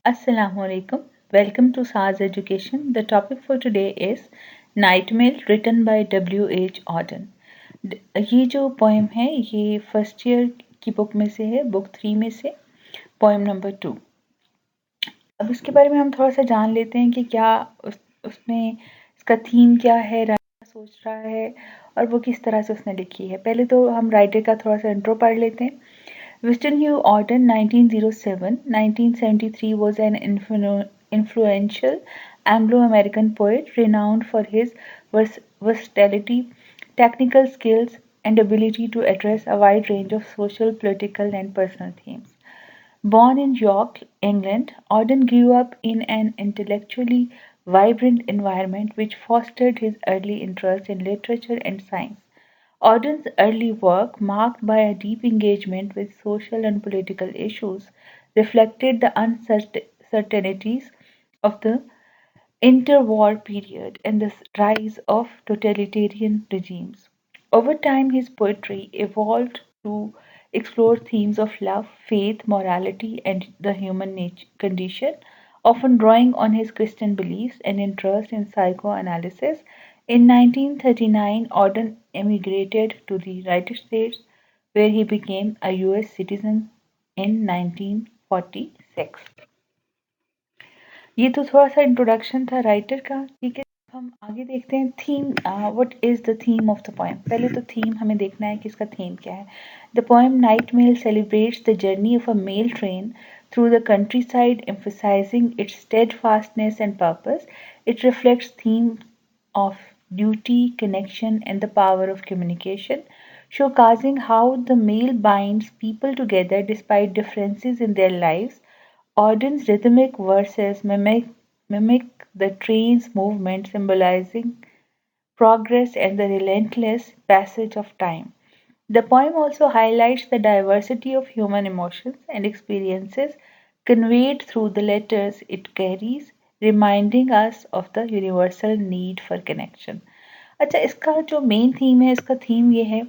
Assalamu alaikum. Welcome to SARS Education. The topic for today is Night Mail written by W.H. Auden. ये जो poem है ये first year की book में से है, बुक 3 में से पोएम नंबर 2। अब इसके बारे में हम थोड़ा सा जान लेते हैं कि क्या उसमें इसका थीम क्या है, राइटर सोच रहा है और वो किस तरह से उसने लिखी है। पहले तो हम राइटर का थोड़ा सा इंट्रो पढ़ लेते हैं। Winston Hugh Auden, 1907-1973, was an influential Anglo-American poet renowned for his versatility, technical skills, and ability to address a wide range of social, political, and personal themes. Born in York, England, Auden grew up in an intellectually vibrant environment which fostered his early interest in literature and science. Auden's early work, marked by a deep engagement with social and political issues, reflected the uncertainties of the interwar period and the rise of totalitarian regimes. Over time, his poetry evolved to explore themes of love, faith, morality, and the human condition, often drawing on his Christian beliefs and interest in psychoanalysis. In 1939, Auden emigrated to the United States, where he became a US citizen in 1946. ये तो थोड़ा सा introduction था writer का। ठीक है, हम आगे देखते हैं theme. What is the theme of the poem. पहले तो थीम हमें देखना है कि इसका थीम क्या है। The poem night mail celebrates the journey of a mail train through the countryside, emphasizing its steadfastness and purpose. It reflects themes of duty, connection, and the power of communication, showcasing how the mail binds people together despite differences in their lives. Auden's rhythmic verses mimic the train's movement, symbolizing progress and the relentless passage of time. The poem also highlights the diversity of human emotions and experiences conveyed through the letters it carries, reminding us of the universal need for connection. अच्छा, इसका जो main theme है, इसका theme ये है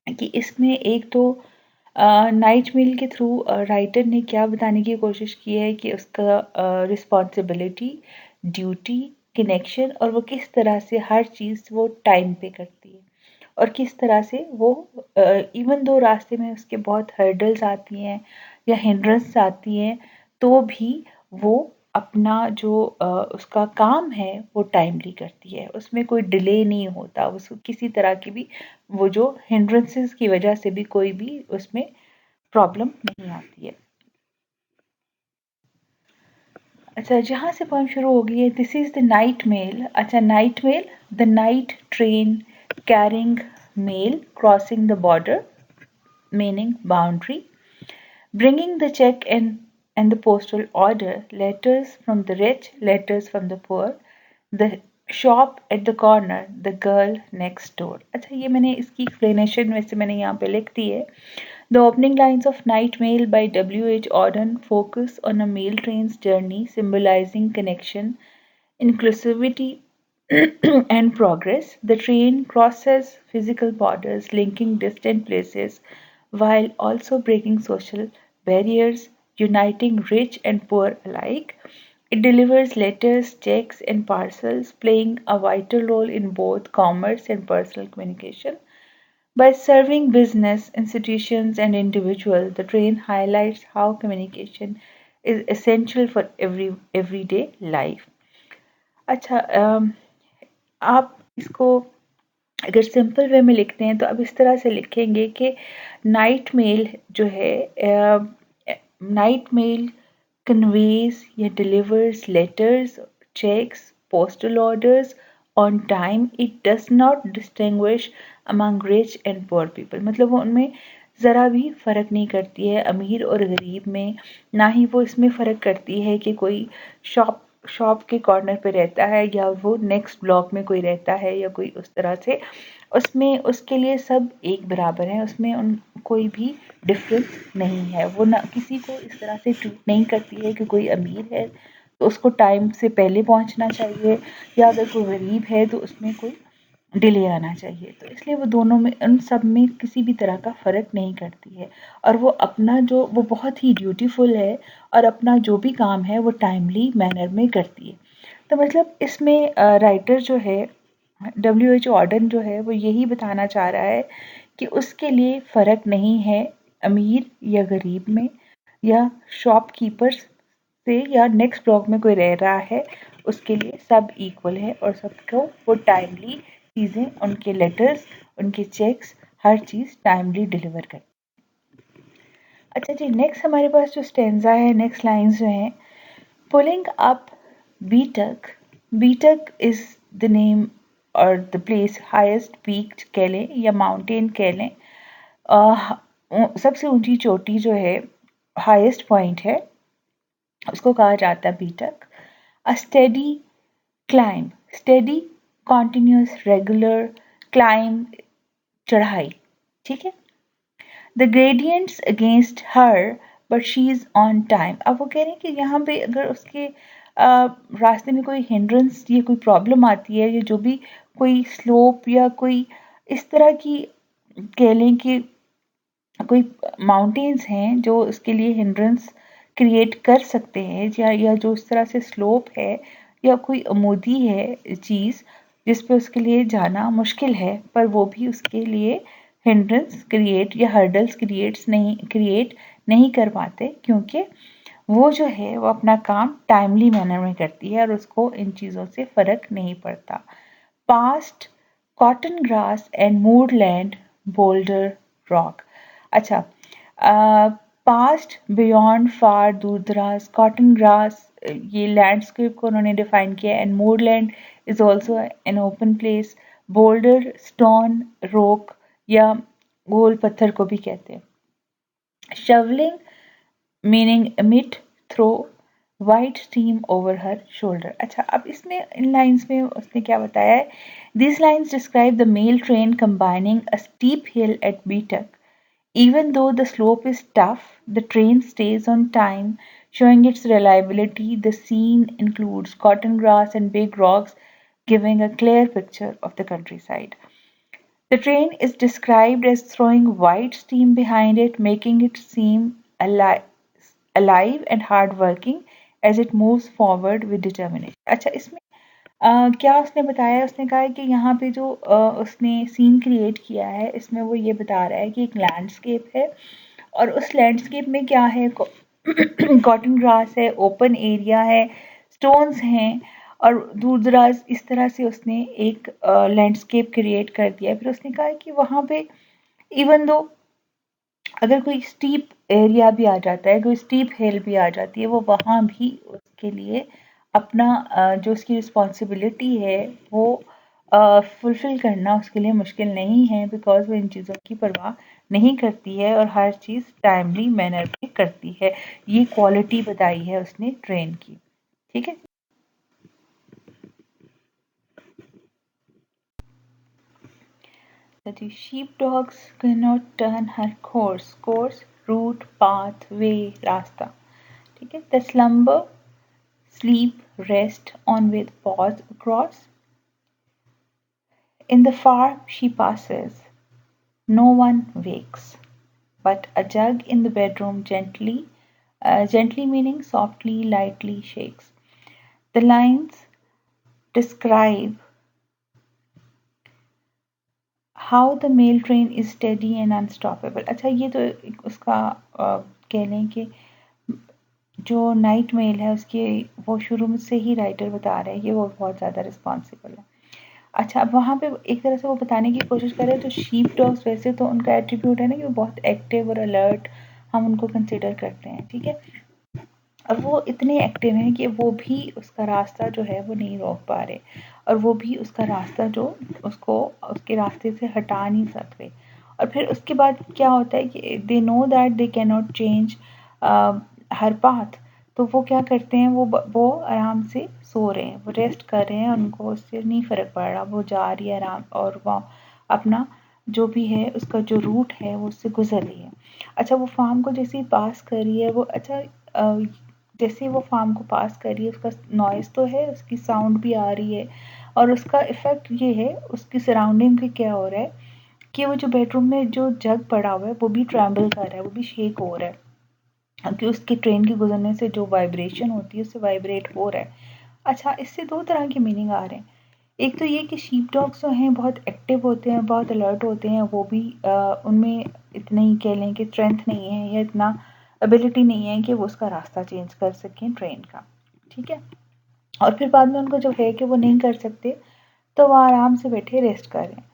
कि इसमें एक तो नाइट मेल के थ्रू राइटर ने क्या बताने की कोशिश की है कि उसका रिस्पॉन्सिबिलिटी, ड्यूटी, कनेक्शन और वो किस तरह से हर चीज़ वो टाइम पे करती है और किस तरह से वो इवन दो रास्ते में उसके बहुत हर्डल्स आती हैं या हिंड्रेंस आती हैं, तो भी वो अपना जो उसका काम है वो टाइमली करती है, उसमें कोई डिले नहीं होता, उस किसी तरह की भी वो जो हिंड्रेंसेस की वजह से भी कोई भी उसमें प्रॉब्लम नहीं आती है। अच्छा, जहाँ से पोएम शुरू हो गई है, this is the night mail. अच्छा, night mail, the night train carrying mail crossing the border, meaning boundary, bringing the check and the postal order, letters from the rich, letters from the poor, the shop at the corner, the girl next door. अच्छा, ये मैंने इसकी explanation वैसे मैंने यहाँ पे लिख दी है। The opening lines of Night Mail by W.H. Auden focus on a mail train's journey, symbolizing connection, inclusivity, and progress. The train crosses physical borders, linking distant places, while also breaking social barriers, uniting rich and poor alike. It delivers letters, checks, and parcels, playing a vital role in both commerce and personal communication. By serving business, institutions, and individuals, the train highlights how communication is essential for everyday life. अच्छा, आप इसको अगर simple way में लिखते हैं तो अब इस तरह से लिखेंगे कि नाइट मेल जो है, नाइट मेल conveys या delivers letters, checks, postal orders on time. It does not distinguish among rich and poor people. मतलब वो उनमें ज़रा भी फ़र्क नहीं करती है अमीर और गरीब में, ना ही वो इसमें फ़र्क करती है कि कोई शॉप के कॉर्नर पे रहता है या वो नेक्स्ट ब्लॉक में कोई रहता है या कोई उस तरह से। उसमें उसके लिए सब एक बराबर हैं, उसमें उन कोई भी डिफरेंस नहीं है। वो ना किसी को इस तरह से ट्रीट नहीं करती है कि कोई अमीर है तो उसको टाइम से पहले पहुंचना चाहिए या अगर कोई गरीब है तो उसमें कोई डिले आना चाहिए। तो इसलिए वो दोनों में, उन सब में किसी भी तरह का फ़र्क नहीं करती है, और वो अपना जो, वो बहुत ही ड्यूटीफुल है और अपना जो भी काम है वो टाइमली मैनर में करती है। तो मतलब इसमें राइटर जो है, W.H. ऑर्डन जो है, वो यही बताना चाह रहा है कि उसके लिए फ़र्क नहीं है अमीर या गरीब में, या शॉपकीपर्स से, या नेक्स्ट ब्लॉक में कोई रह रहा है, उसके लिए सब इक्वल है और सबको वो टाइमली चीज़ें, उनके लेटर्स, उनके चेक्स, हर चीज़ टाइमली डिलीवर कर। अच्छा जी, नेक्स्ट हमारे पास जो स्टेंजा है, नेक्स्ट लाइन्स जो हैं, pulling up Beattock, Beattock is the name और द प्लेस, हाईएस्ट पीक कह लें या माउंटेन कह लें, सबसे ऊंची चोटी जो है, हाईएस्ट पॉइंट है, उसको कहा जाता है Beattock. A steady climb, steady continuous regular climb, चढ़ाई, ठीक है। The gradients against her but she is on time. अब वो कह रहे हैं कि यहाँ पे अगर उसके रास्ते में कोई हिंड्रेंस या कोई प्रॉब्लम आती है, या जो भी कोई स्लोप या कोई इस तरह की कह लें कि कोई माउंटेन्स हैं जो उसके लिए हिंड्रेंस क्रिएट कर सकते हैं, या जो इस तरह से स्लोप है, या कोई अमूदी है चीज़ जिस पे उसके लिए जाना मुश्किल है, पर वो भी उसके लिए हिंड्रेंस क्रिएट या हर्डल्स क्रिएट नहीं कर पाते, क्योंकि वो जो है वो अपना काम टाइमली मैनर में करती है और उसको इन चीज़ों से फ़र्क नहीं पड़ता। Past cotton grass and moorland boulder rock. अच्छा, पास्ट बियॉन्ड फार दूर दराज, कॉटन ग्रास ये लैंडस्केप को उन्होंने डिफाइन किया, and moorland is also an open place, boulder stone rock या गोल पत्थर को भी कहते हैं। Shovelling meaning emit throw white steam over her shoulder। अच्छा, अब इसमें इन लाइंस में उसने क्या बताया है, these lines describe the mail train combining a steep hill at Beatuk. Even though the slope is tough, the train stays on time, showing its reliability. The scene includes cotton grass and big rocks, giving a clear picture of the countryside. The train is described as throwing white steam behind it, making it seem alive and hardworking as it moves forward with determination। अच्छा, इसमें क्या उसने बताया, उसने कहा है कि यहाँ पे जो उसने सीन क्रिएट किया है, इसमें वो ये बता रहा है कि एक लैंडस्केप है, और उस लैंडस्केप में क्या है, कॉटन ग्रास है, ओपन एरिया है, स्टोन्स हैं, और दूर दराज इस तरह से उसने एक लैंडस्केप क्रिएट कर दिया। फिर उसने कहा कि वहाँ पे इवन दो अगर कोई स्टीप एरिया भी आ जाता है, कोई स्टीप हिल भी आ जाती है, वो वहाँ भी उसके लिए अपना जो उसकी रिस्पॉन्सिबिलिटी है वो फुलफिल करना उसके लिए मुश्किल नहीं है, बिकॉज वो इन चीज़ों की परवाह नहीं करती है और हर चीज़ टाइमली मैनर में करती है। ये क्वालिटी बताई है उसने ट्रेन की, ठीक है। The sheepdogs cannot turn her course, route, path, way, रास्ता, ठीक है। The slumber, sleep, rest on with pause across. In the farm she passes, no one wakes, but a jug in the bedroom gently meaning softly, lightly shakes. The lines describe how the mail train is steady and unstoppable। अच्छा, ये तो उसका कह लें कि जो night mail है उसके वो शुरू से ही राइटर बता रहे हैं कि वो बहुत ज़्यादा रिस्पॉन्सिबल है। अच्छा, अब वहाँ पे एक तरह से वो बताने की कोशिश कर रहे हैं, तो शीप डॉग्स वैसे तो उनका एट्रीब्यूट है ना कि वो बहुत एक्टिव और अलर्ट हम उनको कंसिडर करते हैं, ठीक है। अब वो इतने एक्टिव हैं कि वो भी उसका रास्ता जो है वो नहीं रोक पा रहे, और वो भी उसका रास्ता जो उसको उसके रास्ते से हटा नहीं सकते। और फिर उसके बाद क्या होता है कि they know that they can not change her path, तो वो क्या करते हैं, वो आराम से सो रहे हैं, वो रेस्ट कर रहे हैं, उनको उससे नहीं फ़र्क पड़ रहा, वो जा रही है आराम, और वो अपना जो भी है उसका जो रूट है वो उससे गुजर रही है। अच्छा, वो फार्म को जैसे ही पास कर रही है वो, अच्छा जैसे वो फार्म को पास कर रही है उसका नॉइज़ तो है, उसकी साउंड भी आ रही है, और उसका इफ़ेक्ट ये है, उसकी सराउंडिंग में क्या हो रहा है कि वो जो बेडरूम में जो जग पड़ा हुआ है वो भी ट्रैम्बल कर रहा है, वो भी शेक हो रहा है, क्योंकि उसकी ट्रेन के गुजरने से जो वाइब्रेशन होती है उससे वाइब्रेट हो रहा है। अच्छा, इससे दो तरह के मीनिंग आ रहे हैं। एक तो ये कि शीप डॉग्स जो हैं बहुत एक्टिव होते हैं, बहुत अलर्ट होते हैं, वो भी उनमें इतनी कह लें कि स्ट्रेंथ नहीं है या इतना एबिलिटी नहीं है कि वो उसका रास्ता चेंज कर सकें ट्रेन का, ठीक है। और फिर बाद में उनको जब है कि वो नहीं कर सकते तो वो आराम से बैठे रेस्ट कर रहे हैं।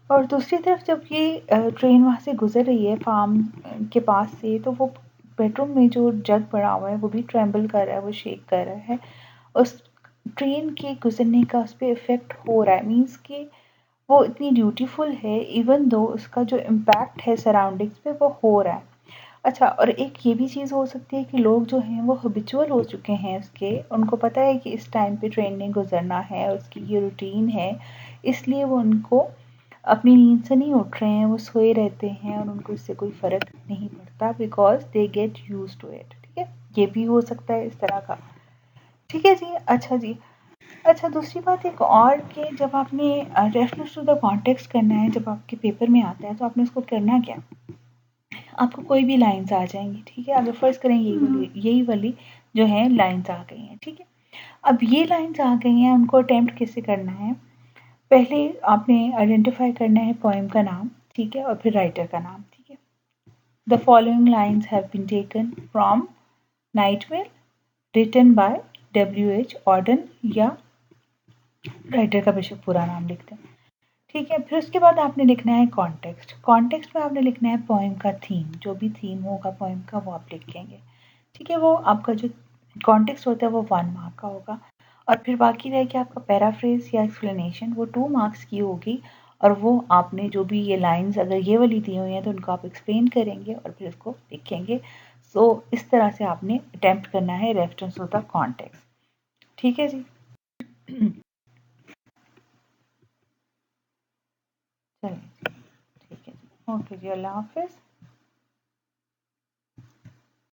और दूसरी तरफ जब ये ट्रेन वहाँ से गुजर रही है फार्म के पास से, तो वो बेडरूम में जो जग पड़ा हुआ है वो भी ट्रेम्बल कर रहा है, वो शेक कर रहा है। उस ट्रेन के गुजरने का उस पर इफ़ेक्ट हो रहा है, मीन्स कि वो इतनी ब्यूटीफुल है इवन दो उसका जो इम्पैक्ट है सराउंडिंग्स पे वो हो रहा है। अच्छा, और एक ये भी चीज़ हो सकती है कि लोग जो हैं वो हैबिचुअल हो चुके हैं उसके, उनको पता है कि इस टाइम पे ट्रेन ने गुजरना है, उसकी ये रूटीन है, इसलिए वो उनको अपनी नींद से नहीं उठ रहे हैं, वो सोए रहते हैं और उनको इससे कोई फ़र्क नहीं पड़ता, because they get use to it, ठीक है। ये भी हो सकता है इस तरह का, ठीक है जी। अच्छा जी, अच्छा दूसरी बात एक और कि जब आपने रेफरेंस टू द कॉन्टेक्स्ट करना है, जब आपके पेपर में आता है तो आपने उसको करना क्या, आपको कोई भी लाइन्स आ जाएंगी, ठीक है। अगर फर्स्ट करें यही वाली जो है लाइन्स आ गई हैं, ठीक है। अब ये लाइन्स आ गई हैं, उनको अटेम्प्ट कैसे करना है, पहले आपने आइडेंटिफाई करना है पोएम का नाम, ठीक है, और फिर राइटर का नाम, ठीक है। The following lines have been taken from nightmare written by W.H. Auden, या राइटर का बेशक पूरा नाम लिखते हैं, ठीक है। फिर उसके बाद आपने लिखना है कॉन्टेक्स्ट, कॉन्टेक्स्ट में आपने लिखना है पोएम का थीम, जो भी थीम होगा पोएम का वो आप लिखेंगे, ठीक है। वो आपका जो कॉन्टेक्स्ट होता है वो 1 मार्क का होगा, और फिर बाकी रह गया आपका पैराफ्रेज या एक्सप्लेनेशन, वो 2 मार्क्स की होगी, और वो आपने जो भी ये लाइंस अगर ये वाली दी हुई हैं तो उनको आप एक्सप्लेन करेंगे और फिर उसको लिखेंगे। सो इस तरह से आपने अटेम्प्ट करना है रेफरेंस होता कॉन्टेक्स्ट, ठीक है जी। चलिए, ठीक है जी, ओके जी, अल्लाह हाफिज़।